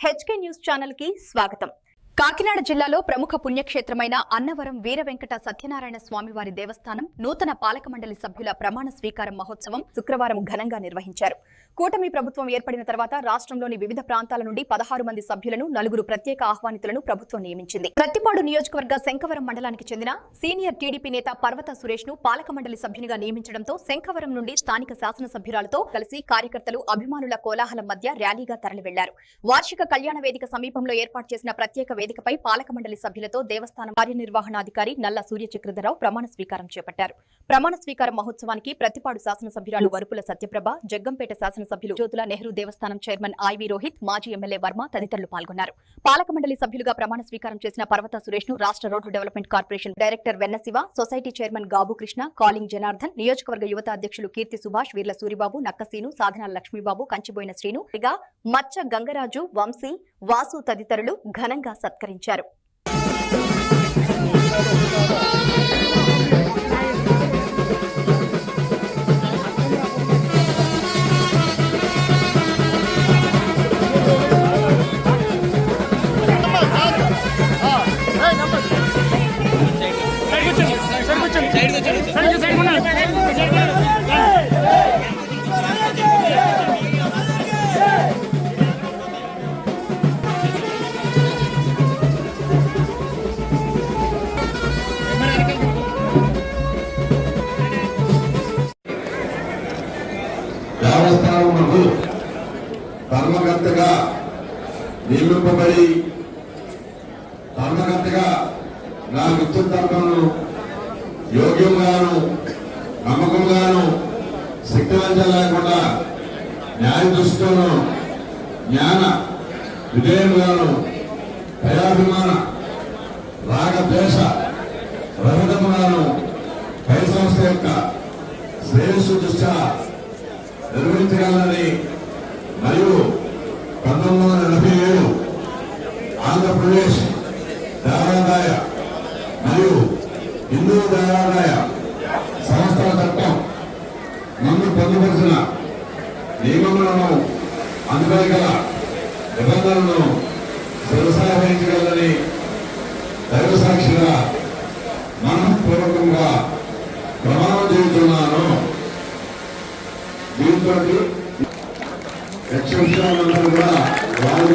HK news channel కి స్వాగతం. కాకినాడ జిల్లాలో ప్రముఖ పుణ్యక్షేత్రమైన అన్నవరం వీర వెంకట సత్యనారాయణ స్వామివారి దేవస్థానం నూతన పాలక మండలి సభ్యుల ప్రమాణ స్వీకారం మహోత్సవం శుక్రవారం ఘనంగా నిర్వహించారు. కూటమి ప్రభుత్వం ఏర్పడిన తర్వాత రాష్ట్రంలోని వివిధ ప్రాంతాల నుండి 16 మంది సభ్యులను 4 ప్రత్యేక ఆహ్వానితులను ప్రభుత్వం నియమించింది. ప్రత్తిపాడు నియోజకవర్గ శంఖవరం మండలానికి చెందిన సీనియర్ టీడీపీ నేత పర్వత సురేష్ ను పాలక మండలి సభ్యునిగా నియమించడంతో శంఖవరం నుండి స్థానిక శాసనసభ్యురాలతో కలిసి కార్యకర్తలు అభిమానుల కోలాహలం మధ్య ర్యాలీగా తరలి వెళ్లారు. వార్షిక కళ్యాణ వేదిక సమీపంలో ఏర్పాటు చేసిన ప్రత్యేక వేదికపై పాలక మండలి సభ్యులతో దేవస్థానం కార్యనిర్వహణాధికారి నల్ల సూర్యచక్రధరరావు ప్రమాణ స్వీకారం చేపట్టారు. ప్రమాణ స్వీకారం మహోత్సవానికి ప్రత్తిపాడు శాసనసభ్యురాలు వరుపుల సత్యప్రభ, జగ్గంపేట శాసనసభ్యులు జ్యోతుల నెహ్రూ దేవస్థానం చైర్మన్ ఐవి రోహిత్, మాజీ ఎమ్మెల్యే వర్మ తదితరులు పాల్గొన్నారు. పాలక మండలి సభ్యులుగా ప్రమాణ స్వీకారం చేసిన పర్వత సురేష్ ను రాష్ట్ర road development corporation director Vennashiva, society chairman Gabu Krishna, calling Janardhan, నియోజకవర్గ యువత అధ్యక్షులు కీర్తి సుభాష్, వీర్ల సూరిబాబు, నక్కసీను, సాధనాల లక్ష్మీబాబు, కంచిబోయిన శ్రీను, మచ్చ గంగరాజు, వంశీ, వాసు తదితరులు ఘనంగా సత్కరించారు. దేవస్థానమునకు ధర్మకర్తగా నియమింపబడి ధర్మకర్తగా నా నిత్యధర్మను యోగ్యంగాను నమ్మకంగాను శక్తివంచన లేకుండా న్యాయ దృష్టితోనూ జ్ఞాన విధేయులుగాను భయాభిమాన రాగద్వేష రహితముగాను పై సంస్థ యొక్క శ్రేయస్సు దృష్ట్యా నిర్వహించగలనని మరియు 1987 ఆంధ్రప్రదేశ్ దేవాదాయ మరియు హిందూ దేవాదాయ సంస్థల చట్టం ముందు పొందుపరిచిన నియమములను అందుపై గల నిబంధనలను శిరసావహించగలనని దైవ సాక్షిగా మనఃపూర్వకంగా ప్రమాణం చేస్తున్నాను. దీంతో యక్ష విషయాలందరూ కూడా వారి